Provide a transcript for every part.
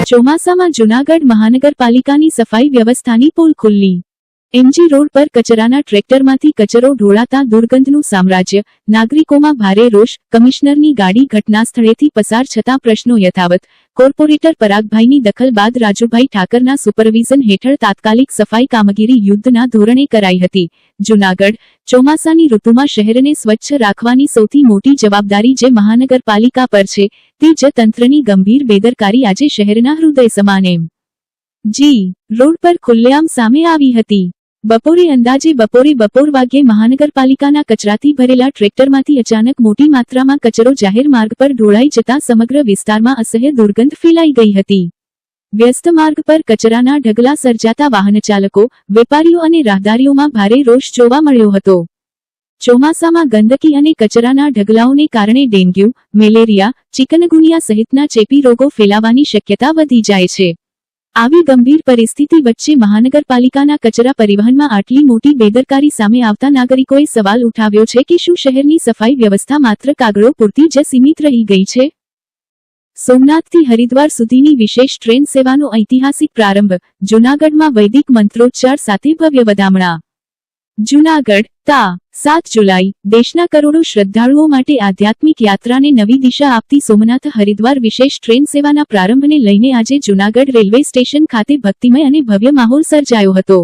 ચોમાસામાં જૂનાગઢ મહાનગરપાલિકાની સફાઈ વ્યવસ્થાની પોલ ખુલ્લી। એમજી રોડ પર કચરાના ટ્રેક્ટરમાંથી કચરો ઢોળાતા દુર્ગંધનું સામ્રાજ્ય, નાગરિકોમાં ભારે રોષ। કમિશનરની ગાડી ઘટનાસ્થળેથી પસાર છતાં પ્રશ્નો યથાવત। કોર્પોરેટર પરાગભાઈની દખલ બાદ રાજુભાઈ ઠાકરના સુપરવિઝન હેઠળ તાત્કાલિક સફાઈ કામગીરી યુદ્ધના ધોરણે કરાઈ હતી। જૂનાગઢ ચોમાસાની ઋતુમાં શહેરને સ્વચ્છ રાખવાની સૌથી મોટી જવાબદારી જે મહાનગરપાલિકા પર છે, તે જ તંત્રની ગંભીર બેદરકારી આજે શહેરના હૃદય સમાન એમજી રોડ પર ખુલ્લેઆમ સામે આવી હતી। બપોર વાગ્યે મહાનગરપાલિકાના કચરાથી ભરેલા ટ્રેક્ટરમાંથી અચાનક મોટી માત્રામાં કચરો જાહેર માર્ગ પર ઢોળાઈ જતા સમગ્ર વિસ્તારમાં અસહ્ય દુર્ગંધ ફેલાઈ ગઈ હતી। વ્યસ્ત માર્ગ પર કચરાના ઢગલા સર્જાતા વાહનચાલકો, વેપારીઓ અને રાહદારીઓમાં ભારે રોષ જોવા મળ્યો હતો। ચોમાસામાં ગંદકી અને કચરાના ઢગલાઓને કારણે ડેન્ગ્યુ, મેલેરિયા, ચિકનગુનિયા સહિતના ચેપી રોગો ફેલાવાની શક્યતા વધી જાય છે। આવી ગંભીર પરિસ્થિતિ વચ્ચે મહાનગરપાલિકાના કચરા પરિવહનમાં આટલી મોટી બેદરકારી સામે આવતા નાગરિકોએ સવાલ ઉઠાવ્યો છે કે શું શહેરની સફાઈ વ્યવસ્થા માત્ર કાગળો પૂરતી જ સીમિત રહી ગઈ છે? સોમનાથથી હરિદ્વાર સુધીની વિશેષ ટ્રેન સેવાનો ઐતિહાસિક પ્રારંભ। જૂનાગઢમાં વૈદિક મંત્રોચ્ચાર સાથે ભવ્ય વધામણા। જૂનાગઢ તા 7 જુલાઈ દેશના કરોડો શ્રદ્ધાળુઓ માટે આધ્યાત્મિક યાત્રાને નવી દિશા આપતી સોમનાથ હરિદ્વાર વિશેષ ટ્રેન સેવાના પ્રારંભને લઈને આજે જૂનાગઢ રેલવે સ્ટેશન ખાતે ભક્તિમય અને ભવ્ય માહોલ સર્જાયો હતો।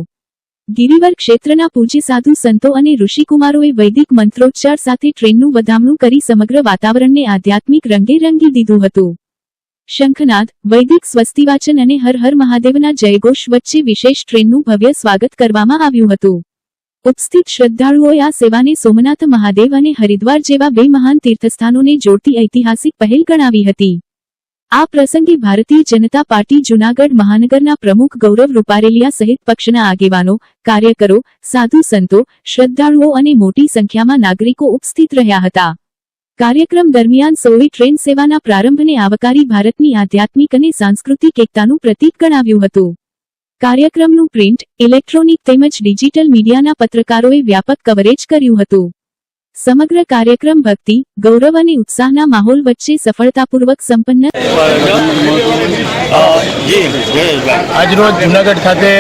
ગિરિવર ક્ષેત્રના પૂજ્ય સાધુ સંતો અને ઋષિકુમારોએ વૈદિક મંત્રોચ્ચાર સાથે ટ્રેનનું વધામણું કરી સમગ્ર વાતાવરણને આધ્યાત્મિક રંગે રંગી દીધું હતું। શંખનાદ, વૈદિક સ્વસ્તિવાચન અને હર હર મહાદેવના જયઘોષ વચ્ચે વિશેષ ટ્રેનનું ભવ્ય સ્વાગત કરવામાં આવ્યું હતું। ઉપસ્થિત શ્રદ્ધાળુઓએ આ સેવાને સોમનાથ મહાદેવ અને હરિદ્વાર જેવા બે મહાન તીર્થસ્થાનોને જોડતી ઐતિહાસિક પહેલ ગણાવી હતી। આ પ્રસંગે ભારતીય જનતા પાર્ટી જૂનાગઢ મહાનગરના પ્રમુખ ગૌરવ રૂપારેલિયા સહિત પક્ષના આગેવાનો, કાર્યકરો, સાધુ સંતો, શ્રદ્ધાળુઓ અને મોટી સંખ્યામાં નાગરિકો ઉપસ્થિત રહ્યા હતા। કાર્યક્રમ દરમિયાન સૌએ ટ્રેન સેવાના પ્રારંભને આવકારી ભારતની આધ્યાત્મિક અને સાંસ્કૃતિક એકતાનું પ્રતીક ગણાવ્યું હતું। કાર્યક્રમનું પ્રિન્ટ, ઇલેક્ટ્રોનિક તેમજ ડિજિટલ મીડિયાના પત્રકારોએ વ્યાપક કવરેજ કર્યું હતું। સમગ્ર કાર્યક્રમ ભક્તિ, ગૌરવ અને ઉત્સાહના માહોલ વચ્ચે સફળતાપૂર્વક સંપન્ન। આજરોજ જૂનાગઢ ખાતે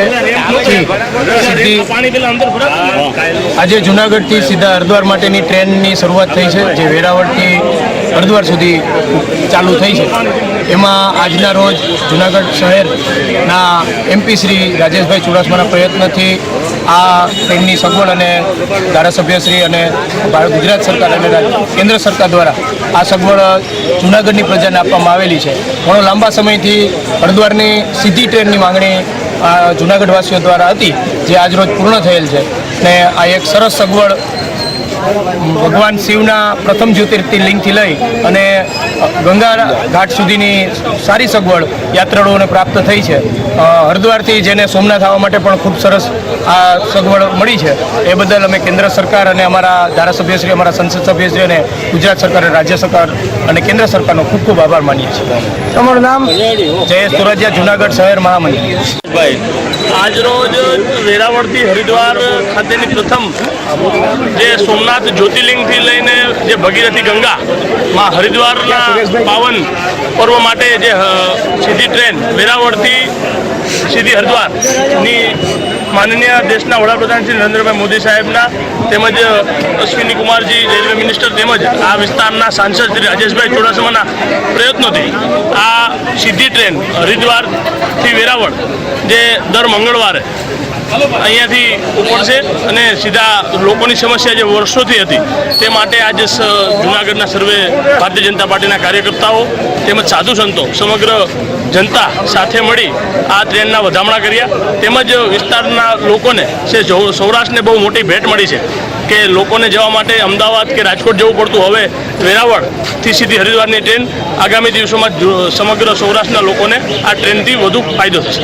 આજે જૂનાગઢથી સીધા હરિદ્વાર માટેની ટ્રેનની શરૂઆત થઈ છે, જે વેરાવળથી હરિદ્વાર સુધી ચાલુ થઈ છે। એમાં આજના રોજ જૂનાગઢ શહેરના એમપી શ્રી રાજેશભાઈ ચુડાસમાના પ્રયત્નથી આ ટ્રેનની સગવડ અને ધારાસભ્યશ્રી અને ગુજરાત સરકાર અને કેન્દ્ર સરકાર દ્વારા આ સગવડ જૂનાગઢની પ્રજાને આપવામાં આવેલી છે। ઘણો લાંબા સમયથી હરિદ્વારની સીધી ટ્રેનની માંગણી જૂનાગઢવાસીઓ દ્વારા હતી, જે આજરોજ પૂર્ણ થયેલ છે ને આ એક સરસ સગવડ ભગવાન શિવના પ્રથમ જ્યોતિર્લિંગથી લઈ અને ગંગા ઘાટ સુધીની સારી સગવડ યાત્રાળુઓને પ્રાપ્ત થઈ છે। હરિદ્વારથી જેને સોમનાથ આવવા માટે પણ ખૂબ સરસ આ સગવડ મળી છે, એ બદલ અમે કેન્દ્ર સરકાર અને અમારા ધારાસભ્યશ્રી, અમારા સંસદ સભ્યશ્રી અને ગુજરાત સરકાર, રાજ્ય સરકાર અને કેન્દ્ર સરકારનો ખૂબ ખૂબ આભાર માનીએ છીએ। તમારું નામ? જયેશ સુરજિયા, જૂનાગઢ શહેર મહામંત્રી। આજરોજ વેરાવળથી હરિદ્વાર ખાતેની પ્રથમ જે સોમનાથ જ્યોતિર્લિંગથી લઈને જે ભગીરથી ગંગામાં હરિદ્વારના પાવન પર્વ માટે જે સીધી ટ્રેન વેરાવળથી સીધી હરિદ્વારની માનનીય દેશના વડાપ્રધાન શ્રી નરેન્દ્રભાઈ મોદી સાહેબના તેમજ અશ્વિની કુમારજી રેલવે મિનિસ્ટર તેમજ આ વિસ્તારના સાંસદ શ્રી રાજેશભાઈ ચુડાસમાના પ્રયત્નોથી આ સીધી ટ્રેન હરિદ્વારથી વેરાવળ જે દર મંગળવારે અહીંયાથી ઉપડશે અને સીધા લોકોની સમસ્યા જે વર્ષોથી હતી તે માટે આજે જૂનાગઢના સર્વે ભારતીય જનતા પાર્ટીના કાર્યકર્તાઓ તેમજ સાધુ સંતો સમગ્ર જનતા સાથે મળી આ ટ્રેનના વધામણા કર્યા। તેમજ વિસ્તારના લોકોને સૌરાષ્ટ્રને બહુ મોટી ભેટ મળી છે કે લોકોને જવા માટે અમદાવાદ કે રાજકોટ જવું પડતું, હવે વેરાવળથી સીધી હરિદ્વારની ટ્રેન આગામી દિવસોમાં સમગ્ર સૌરાષ્ટ્રના લોકોને આ ટ્રેનથી વધુ ફાયદો થશે।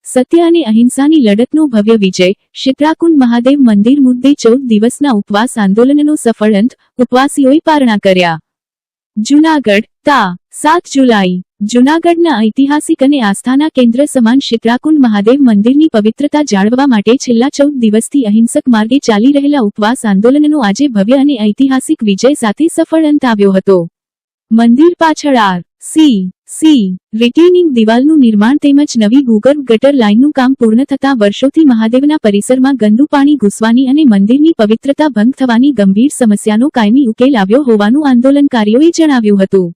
સત્ય અને અહિંસાની લડતનો ભવ્ય વિજય। શીતળાકુંડ મહાદેવ મંદિર મુદ્દે 14 દિવસના ઉપવાસ આંદોલનનો સફળ અંત, ઉપવાસીઓએ પારણા કર્યા। જૂનાગઢ તા 7 જુલાઈ જૂનાગઢના ઐતિહાસિક અને આસ્થાના કેન્દ્ર સમાન શીતળાકુંડ મહાદેવ મંદિરની પવિત્રતા જાળવવા માટે છેલ્લા 14 દિવસથી અહિંસક માર્ગે ચાલી રહેલા ઉપવાસ આંદોલનનો આજે ભવ્ય અને ઐતિહાસિક વિજય સાથે સફળ અંત આવ્યો હતો। મંદિર પાછળ સી રિટેનિંગ દિવાલનું નિર્માણ તેમજ નવી ભૂગર્ભ ગટર લાઇનનું કામ પૂર્ણ થતાં વર્ષોથી મહાદેવના પરિસરમાં ગંદુ પાણી ઘૂસવાની અને મંદિરની પવિત્રતા ભંગ થવાની ગંભીર સમસ્યાનો કાયમી ઉકેલ આવ્યો હોવાનું આંદોલનકારીઓએ જણાવ્યું હતું.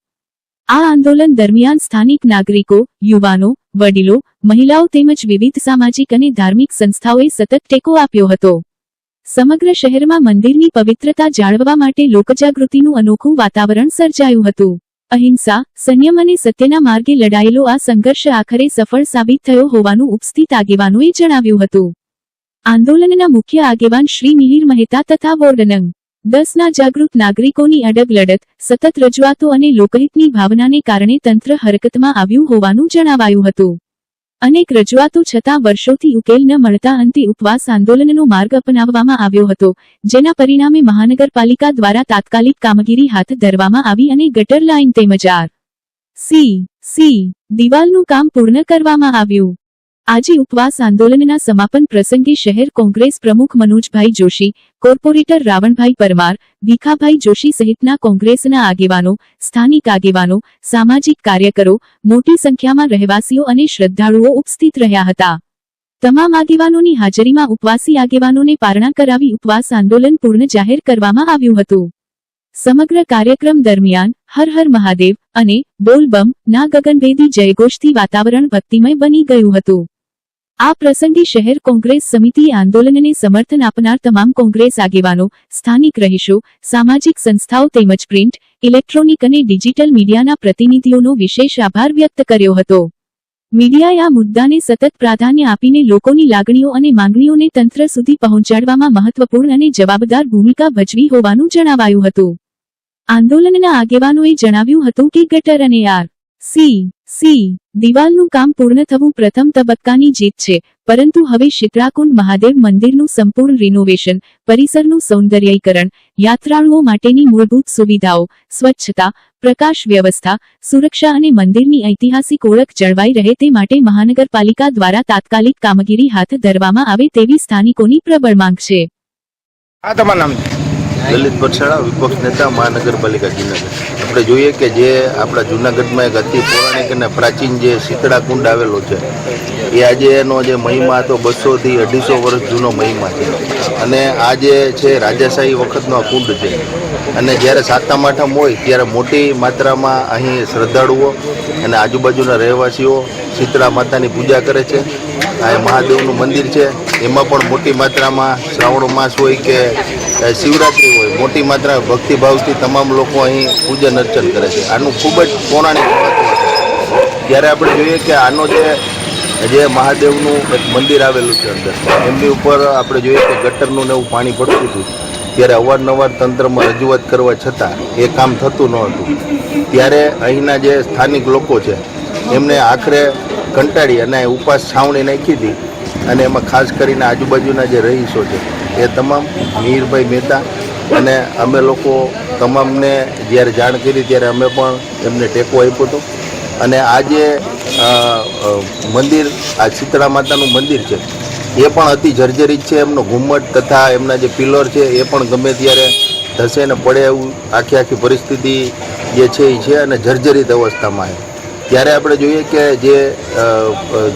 આ આંદોલન દરમિયાન સ્થાનિક નાગરિકો, યુવાનો, વડીલો, મહિલાઓ તેમજ વિવિધ સામાજિક અને ધાર્મિક સંસ્થાઓએ સતત ટેકો આપ્યો હતો. સમગ્ર શહેરમાં મંદિરની પવિત્રતા જાળવવા માટે લોકજાગૃતિનું અનોખું વાતાવરણ સર્જાયું હતું. અહિંસા, સંયમ અને સત્યના માર્ગે લડાયેલો આ સંઘર્ષ આખરે સફળ સાબિત થયો હોવાનું ઉપસ્થિત આગેવાનોએ જણાવ્યું હતું. આંદોલનના મુખ્ય આગેવાન શ્રી મિહિર મહેતા તથા વોર્ડ નં. 10 ના જાગૃત નાગરિકોની અડગ લડત, સતત રજૂઆતો અને લોકહિતની ભાવનાને કારણે તંત્ર હરકતમાં આવ્યું હોવાનું જણાવાયું હતું. અનેક રજૂઆતો છતાં વર્ષોથી ઉકેલ ન મળતા અંતે ઉપવાસ આંદોલનનો માર્ગ અપનાવવામાં આવ્યો હતો, જેના પરિણામે મહાનગરપાલિકા દ્વારા તાત્કાલિક કામગીરી હાથ ધરવામાં આવી અને ગટર લાઇન તેમજ સી દિવાલનું કામ પૂર્ણ કરવામાં આવ્યું. આજે ઉપવાસ આંદોલનના સમાપન પ્રસંગે શહેર કોંગ્રેસ પ્રમુખ મનોજભાઈ જોશી, કોર્પોરેટર રાવણભાઈ પરમાર, ભીખાભાઈ જોશી સહિતના કોંગ્રેસના આગેવાનો, સ્થાનિક આગેવાનો, સામાજિક કાર્યકરો, મોટી સંખ્યામાં રહેવાસીઓ અને શ્રદ્ધાળુઓ ઉપસ્થિત રહ્યા હતા. તમામ આગેવાનોની હાજરીમાં ઉપવાસી આગેવાનોને પારણા કરાવી ઉપવાસ આંદોલન પૂર્ણ જાહેર કરવામાં આવ્યું હતું. સમગ્ર કાર્યક્રમ દરમિયાન હર હર મહાદેવ અને બોલ બમ ના ગગનભેદી જયઘોષથી વાતાવરણ ભક્તિમય બની ગયું હતું. આ પ્રસંગે શહેર કોંગ્રેસ સમિતિએ આંદોલનને સમર્થન આપનાર તમામ કોંગ્રેસ આગેવાનો, સ્થાનિક રહીશો, સામાજિક સંસ્થાઓ તેમજ પ્રિન્ટ, ઇલેક્ટ્રોનિક અને ડિજિટલ મીડિયાના પ્રતિનિધિઓનો વિશેષ આભાર વ્યક્ત કર્યો હતો. મીડિયાએ આ મુદ્દાને સતત પ્રાધાન્ય આપીને લોકોની લાગણીઓ અને માંગણીઓને તંત્ર સુધી પહોંચાડવામાં મહત્વપૂર્ણ અને જવાબદાર ભૂમિકા ભજવી હોવાનું જણાવાયું હતું. આંદોલનના આગેવાનોએ જણાવ્યું હતું કે ગટર અને સી દિવાલનું કામ પૂર્ણ થવું પ્રથમ તબક્કાની જીત છે, પરંતુ હવે શીતળાકુંડ મહાદેવ મંદિરનું સંપૂર્ણ રિનોવેશન, પરિસરનું સૌંદર્યીકરણ, યાત્રાળુઓ માટેની મૂળભૂત સુવિધાઓ, સ્વચ્છતા, પ્રકાશ વ્યવસ્થા, સુરક્ષા અને મંદિરની ઐતિહાસિક ઓળખ જળવાઈ રહે તે માટે મહાનગરપાલિકા દ્વારા તાત્કાલિક કામગીરી હાથ ધરવામાં આવે તેવી સ્થાનિકોની પ્રબળ માંગ છે. આ તમારું નામ? લલિત પરસાળા, વિપક્ષ નેતા, મહાનગરપાલિકા જૂનાગઢ. આપણે જોઈએ કે જે આપણા જૂનાગઢમાં એક અતિ પૌરાણિક અને પ્રાચીન જે શીતળા કુંડ આવેલો છે, એ આજે એનો જે મહિમા હતો 200 થી 250 વર્ષ જૂનો મહિમા છે. અને આ જે છે રાજાશાહી વખતનો આ કુંડ છે. અને જ્યારે સાતમ આઠમ હોય ત્યારે મોટી માત્રામાં અહીં શ્રદ્ધાળુઓ અને આજુબાજુના રહેવાસીઓ શીતળા માતાની પૂજા કરે છે. આ મહાદેવનું મંદિર છે, એમાં પણ મોટી માત્રામાં શ્રાવણ માસ હોય કે શિવરાત્રિ હોય, મોટી માત્રા ભક્તિભાવથી તમામ લોકો અહીં પૂજન અર્ચન કરે છે. આનું ખૂબ જ પૌરાણિક મહત્વ છે. ત્યારે આપણે જોઈએ કે આનો જે મહાદેવનું એક મંદિર આવેલું છે અંદર, એમની ઉપર આપણે જોઈએ કે ગટરનું ને એવું પાણી પડતું હતું. ત્યારે અવારનવાર તંત્રમાં રજૂઆત કરવા છતાં એ કામ થતું ન હતું. ત્યારે અહીંના જે સ્થાનિક લોકો છે એમને આખરે કંટાળી અને ઉપવાસ છાવણી નાખી હતી. અને એમાં ખાસ કરીને આજુબાજુના જે રહીશો છે એ તમામ મિહિરભાઈ મહેતા અને અમે લોકો તમામને જ્યારે જાણ કરી ત્યારે અમે પણ એમને ટેકો આપ્યો હતો. અને આ જે મંદિર, આ શીતળા માતાનું મંદિર છે એ પણ અતિ જર્જરિત છે. એમનો ઘુમ્મટ તથા એમના જે પિલર છે એ પણ ગમે ત્યારે ધસે ને પડે એવું આખી પરિસ્થિતિ જે છે એ છે અને જર્જરિત અવસ્થામાં છે. ત્યારે આપણે જોઈએ કે જે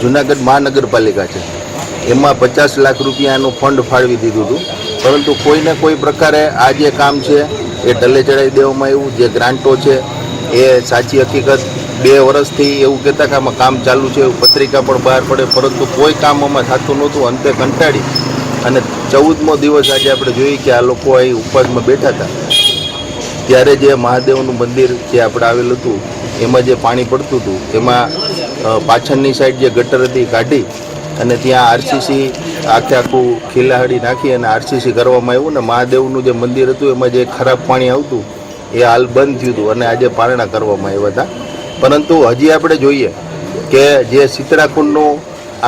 જૂનાગઢ મહાનગરપાલિકા છે એમાં 50 લાખ રૂપિયાનું ફંડ ફાળવી દીધું હતું, પરંતુ કોઈને કોઈ પ્રકારે આ જે કામ છે એ ટલે ચડાવી દેવામાં આવ્યું. જે ગ્રાન્ટો છે એ સાચી હકીકત 2 વર્ષથી એવું કહેતા કે આમાં કામ ચાલુ છે, એવું પત્રિકા પણ બહાર પડે, પરંતુ કોઈ કામ આમાં થતું નહોતું. અંતે કંટાળી અને 14મો દિવસ આજે આપણે જોઈએ કે આ લોકો અહીં ઉપવાસમાં બેઠા હતા. ત્યારે જે મહાદેવનું મંદિર જે આપણે આવેલું હતું એમાં જે પાણી પડતું હતું એમાં પાછળની સાઈડ જે ગટર હતી કાઢી અને ત્યાં આરસીસી આખું ખીલાહાડી નાખી અને આરસીસી કરવામાં આવ્યું. ને મહાદેવનું જે મંદિર હતું એમાં જે ખરાબ પાણી આવતું એ હાલ બંધ થયું હતું અને આજે પારણા કરવામાં આવ્યા હતા. પરંતુ હજી આપણે જોઈએ કે જે શીતળાકુંડનું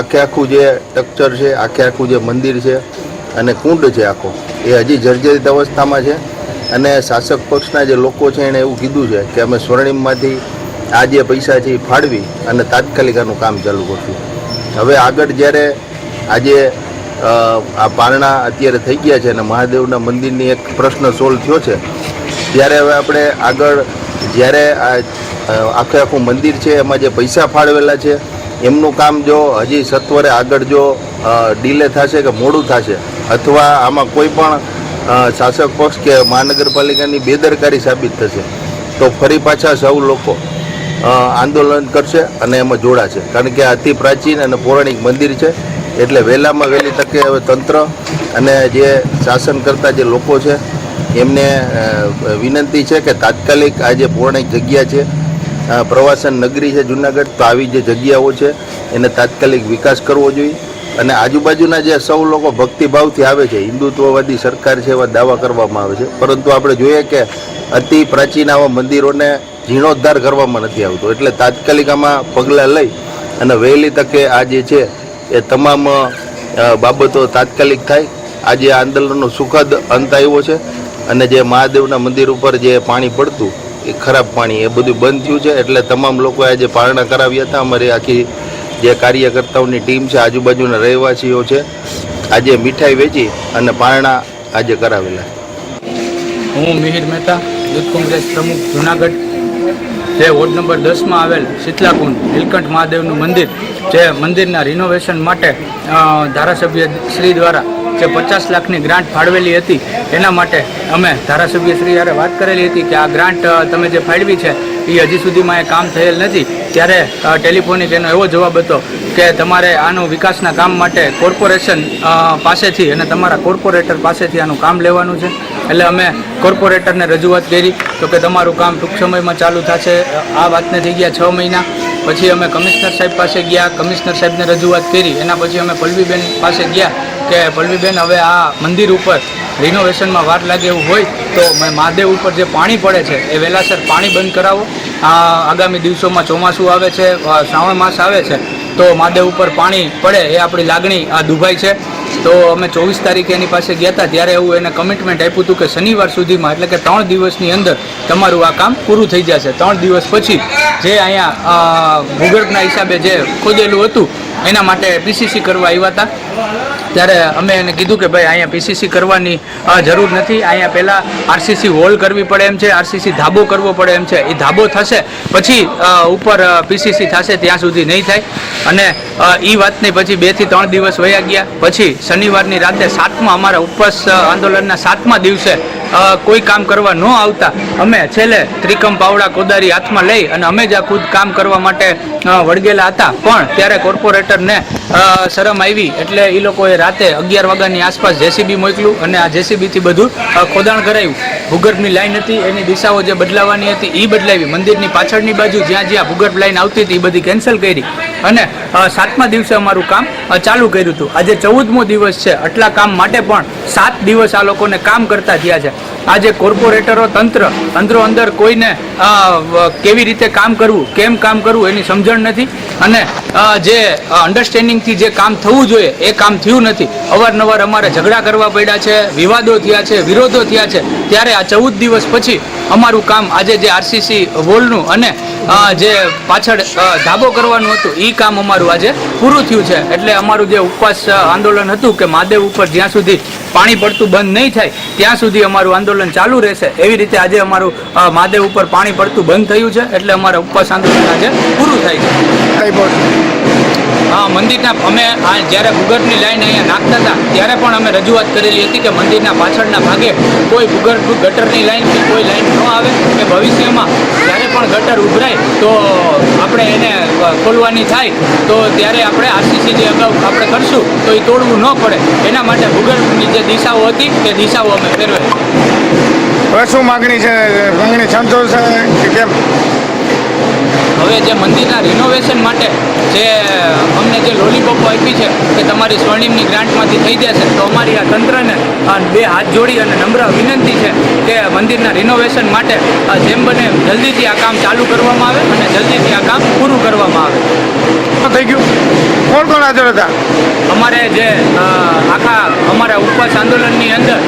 આખું જે સ્ટ્રક્ચર છે, આખું જે મંદિર છે અને કુંડ છે આખો, એ હજી જર્જરિત અવસ્થામાં છે. અને શાસક પક્ષના જે લોકો છે એણે એવું કીધું છે કે અમે સ્વર્ણિમમાંથી આ જે પૈસા છે એ ફાળવી અને તાત્કાલિક આનું કામ ચાલુ કરશું. હવે આગળ જ્યારે આજે આ પારણા અત્યારે થઈ ગયા છે અને મહાદેવના મંદિરની એક પ્રશ્ન સોલ્વ થયો છે, ત્યારે હવે આપણે આગળ જ્યારે આ આખું મંદિર છે એમાં જે પૈસા ફાળવેલા છે એમનું કામ જો હજી સત્વરે આગળ જો ડીલે થશે કે મોડું થશે અથવા આમાં કોઈ પણ શાસક પક્ષ કે મહાનગરપાલિકાની બેદરકારી સાબિત થશે તો ફરી પાછા સૌ લોકો આંદોલન કરશે અને એમાં જોડાશે. કારણ કે અતિ પ્રાચીન અને પૌરાણિક મંદિર છે એટલે વહેલામાં વહેલી તકે હવે તંત્ર અને જે શાસન કરતા જે લોકો છે એમને વિનંતી છે કે તાત્કાલિક આ જે પૌરાણિક જગ્યા છે, પ્રવાસન નગરી છે જુનાગઢ, તો આવી જે જગ્યાઓ છે એને તાત્કાલિક વિકાસ કરવો જોઈએ. અને આજુબાજુના જે સૌ લોકો ભક્તિભાવથી આવે છે, હિન્દુત્વવાદી સરકાર છે એવા દાવા કરવામાં આવે છે, પરંતુ આપણે જોઈએ કે અતિ પ્રાચીન આવા મંદિરોને જીર્ણોદ્ધાર કરવામાં નથી આવતો. એટલે તાત્કાલિક આમાં પગલાં લઈ અને વહેલી તકે આ જે છે એ તમામ બાબતો તાત્કાલિક થાય. આજે આંદોલનનો સુખદ અંત આવ્યો છે અને જે મહાદેવના મંદિર ઉપર જે પાણી પડતું એ ખરાબ પાણી એ બધું બંધ થયું છે. એટલે તમામ લોકોએ આજે પારણા કરાવ્યા હતા. અમારી આખી જે કાર્યકર્તાઓની ટીમ છે, આજુબાજુના રહેવાસીઓ છે, આજે મીઠાઈ વેચી અને પારણા આજે કરાવેલા. હું મિહિર મહેતા, યુથ કોંગ્રેસ પ્રમુખ જુનાગઢ. જે વોર્ડ નંબર 10માં આવેલ શીતલાકુંડ નીલકંઠ મહાદેવનું મંદિર, જે મંદિરના રિનોવેશન માટે ધારાસભ્ય શ્રી દ્વારા જે 50 લાખની ગ્રાન્ટ ફાળવેલી હતી એના માટે અમે ધારાસભ્ય શ્રી યારે વાત કરેલી હતી કે આ ગ્રાન્ટ તમે જે ફાળવી છે એ હજી સુધીમાં એ કામ થયેલ નથી. ત્યારે ટેલિફોનિક એનો એવો જવાબ હતો કે તમારે આનું વિકાસના કામ માટે કોર્પોરેશન પાસેથી અને તમારા કોર્પોરેટર પાસેથી આનું કામ લેવાનું છે. એટલે અમે કોર્પોરેટરને રજૂઆત કરી તો કે તમારું કામ ટૂંક સમયમાં ચાલુ થશે. આ વાતને થઈ ગયા 6 મહિના. પછી અમે કમિશનર સાહેબ પાસે ગયા, કમિશનર સાહેબને રજૂઆત કરી. એના પછી અમે પલ્લવીબેન પાસે ગયા કે પલ્લવીબેન હવે આ મંદિર ઉપર રિનોવેશનમાં વાર લાગે એવું હોય તો મહાદેવ ઉપર જે પાણી પડે છે એ વહેલાસર પાણી બંધ કરાવો. આગામી દિવસોમાં ચોમાસું આવે છે, શ્રાવણ માસ આવે છે, તો મહાદેવ ઉપર પાણી પડે એ આપણી લાગણી દુભાઈ છે. તો અમે 24 તારીખે એની પાસે ગયા હતા ત્યારે એવું એને કમિટમેન્ટ આપ્યું હતું કે શનિવાર સુધીમાં એટલે કે 3 દિવસની અંદર તમારું આ કામ પૂરું થઈ જશે. 3 દિવસ પછી જે અહીંયા ભૂગર્ભના હિસાબે જે ખોદેલું હતું એના માટે પીસીસી કરવા આવ્યા હતા. ત્યારે અમે એને કીધું કે ભાઈ અહીંયા પીસીસી કરવાની જરૂર નથી, અહીંયા પહેલાં આરસીસી વોલ કરવી પડે એમ છે, આરસીસી ધાબો કરવો પડે એમ છે. એ ધાબો થશે પછી ઉપર પીસીસી થશે, ત્યાં સુધી નહીં થાય. અને એ વાતની પછી 2 થી 3 દિવસ વયા ગયા. પછી શનિવારની રાતે 7મા અમારા ઉપવાસ આંદોલનના 7મા દિવસે કોઈ કામ કરવા ન આવતા અમે છેલ્લે ત્રિકમ પાવડા કોદારી હાથમાં લઈ અને અમે જ આ ખુદ કામ કરવા માટે વળગેલા હતા. પણ ત્યારે કોર્પોરેટરને શરમ આવી એટલે એ લોકોએ રાતે 11 વાગ્યાની આસપાસ જેસીબી મોકલ્યું અને આ જેસીબીથી બધું ખોદાણ કરાયું. ભૂગર્ભની લાઈન હતી એની દિશાઓ જે બદલાવાની હતી એ બદલાવી. મંદિરની પાછળની બાજુ જ્યાં જ્યાં ભૂગર્ભ લાઈન આવતી હતી એ બધી કેન્સલ કરી અને 7મા દિવસે અમારું કામ ચાલુ કર્યું હતું. આજે 14મો દિવસ છે. આટલા કામ માટે પણ 7 દિવસ આ લોકોને કામ કરતા થયા છે. આજે કોર્પોરેટરો તંત્રો અંદર કોઈને કેવી રીતે કામ કરવું, કેમ કામ કરવું એની સમજણ નથી. અને જે અન્ડરસ્ટેન્ડિંગથી જે કામ થવું જોઈએ એ કામ થયું નથી. અવારનવાર અમારે ઝઘડા કરવા પડ્યા છે, વિવાદો થયા છે, વિરોધો થયા છે. ત્યારે આ 14 દિવસ પછી અમારું કામ આજે જે આરસીસી વોલનું અને જે પાછળ ધાબો કરવાનું હતું એ કામ અમારું આજે પૂરું થયું છે. એટલે અમારું જે ઉપવાસ આંદોલન હતું કે મહાદેવ ઉપર જ્યાં સુધી પાણી પડતું બંધ નહીં થાય ત્યાં સુધી અમારું આંદોલન ચાલુ રહેશે. એવી રીતે આજે અમારું મહાદેવ ઉપર પાણી પડતું બંધ થયું છે. એટલે અમારા ઉપવાસ આંદોલન આજે પૂરું થાય છે. મંદિરના અમે જ્યારે ભૂગર્ભની લાઈન અહીંયા નાખતા હતા ત્યારે પણ અમે રજૂઆત કરેલી હતી કે મંદિરના પાછળના ભાગે કોઈ ભૂગર્ભ ગટરની લાઈન કે કોઈ લાઈન ન આવે કે ભવિષ્યમાં જ્યારે પણ ગટર ઉભરાય તો આપણે એને ખોલવાની થાય તો ત્યારે આપણે આરસીસી જે અગાઉ આપણે કરશું તો એ તોડવું ન પડે. એના માટે ભૂગર્ભની જે દિશાઓ હતી તે દિશાઓ અમે ફેરવાઈ. હવે શું માગણી છે? માગણી સંતોષ છે કે કેમ? હવે જે મંદિરના રિનોવેશન માટે જે અમને જે લોલીપોપો આપી છે કે તમારી સ્વર્ણિમની ગ્રાન્ટમાંથી થઈ જશે, તો અમારી આ તંત્રને 2 હાથ જોડી અને નમ્ર વિનંતી છે કે મંદિરના રિનોવેશન માટે જેમ બને જલ્દીથી આ કામ ચાલુ કરવામાં આવે અને જલ્દીથી આ કામ પૂરું કરવામાં આવે. થઈ ગયું. કોણ કોણ હાજર હતા? અમારે જે આખા અમારા ઉપવાસ આંદોલનની અંદર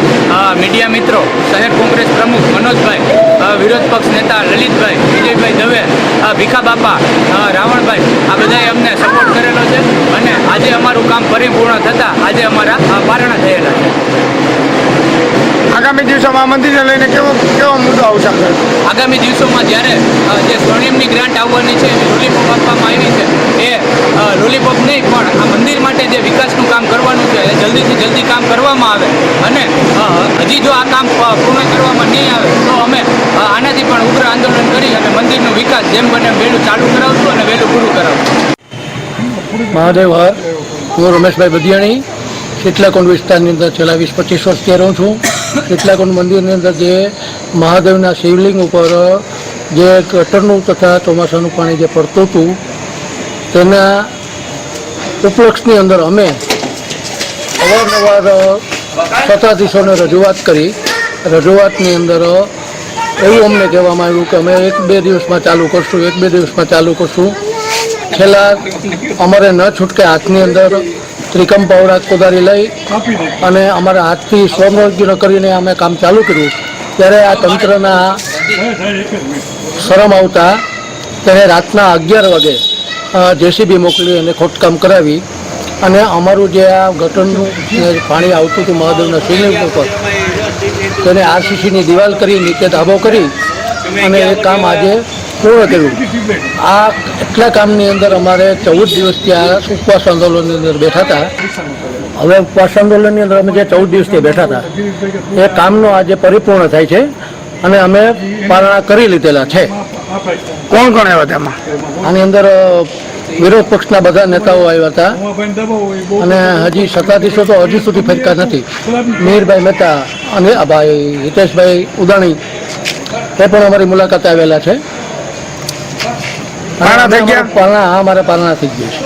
મીડિયા મિત્રો, શહેર કોંગ્રેસ પ્રમુખ મનોજભાઈ, વિરોધ પક્ષ નેતા લલિતભાઈ, વિજયભાઈ દવે, ભીખા બાપા, રાવણભાઈ, આ બધાએ અમને સપોર્ટ કરેલો છે. અને આજે અમારું કામ પરિપૂર્ણ થતાં આજે અમારા પારણા થયેલા છે. આગામી દિવસોમાં આ મંદિરને લઈને કેવો મુદ્દો આવશે? આગામી દિવસોમાં જ્યારે જે સ્વર્ણિમની ગ્રાન્ટ આવવાની છે, લોલીપોપ આપવામાં આવી છે, એ લોલીપોપ નહીં પણ આ મંદિર માટે જે વિકાસનું કામ કરવાનું છે એ જલ્દીથી જલ્દી કામ કરવામાં આવે અને હજી જો આ કામ પૂર્ણ કરવામાં નહીં આવે તો અમે આનાથી પણ ઉગ્ર આંદોલન કરી અને મંદિરનો વિકાસ જેમ બને એમ વહેલું ચાલુ કરાવશું અને વહેલું પૂરું કરાવશું. મહાદેવ હર, હું રમેશભાઈ બધિયાણી શીતલાકુંડ વિસ્તારની અંદર છેલ્લા 20-25 વર્ષથી રહું છું. શીતલાકુંડ મંદિરની અંદર જે મહાદેવના શિવલિંગ ઉપર જે ગટરનું તથા ચોમાસાનું પાણી જે પડતું હતું તેના ઉપલક્ષની અંદર અમે અવારનવાર સત્તાધીશોને રજૂઆત કરી. રજૂઆતની અંદર એવું અમને કહેવામાં આવ્યું કે અમે 1-2 દિવસમાં ચાલુ કરશું, 1-2 દિવસમાં ચાલુ કરશું. છેલ્લા અમારે ન છૂટકે હાથની અંદર ત્રિકમ પાવડા કોદારી લઈ અને અમારા હાથથી સ્વનિર્જન કરીને અમે કામ ચાલુ કર્યું. ત્યારે આ તંત્રના શરમ આવતા ત્યારે રાતના 11 વાગે જેસીબી મોકલી અને ખોદકામ કરાવી અને અમારું જે આ ગટરનું પાણી આવતું હતું મહાદેવના શિવલિંગ ઉપર તેને આરસીસીની દિવાલ કરી નીચે ધાબો કરી અને એ કામ આજે પૂર્ણ કર્યું. આ એટલા કામની અંદર અમારે 14 દિવસથી આ ઉપવાસ આંદોલનની અંદર બેઠા હતા. હવે ઉપવાસ આંદોલનની અંદર અમે જે 14 દિવસથી બેઠા હતા એ કામનો આજે પરિપૂર્ણ થાય છે અને અમે પારણા કરી લીધેલા છે. કોણ કોણ આવ્યા તેમાં? આની અંદર વિરોધ પક્ષના બધા નેતાઓ આવ્યા હતા અને હજી સત્તાધીશો તો હજી સુધી ફરકા નથી. મિહિરભાઈ મહેતા અને ભાઈ હિતેશભાઈ ઉદાણી એ પણ અમારી મુલાકાતે આવેલા છે. પારણા થઈ ગયા? પારણા, હા, અમારે પારણા થઈ ગયું છે.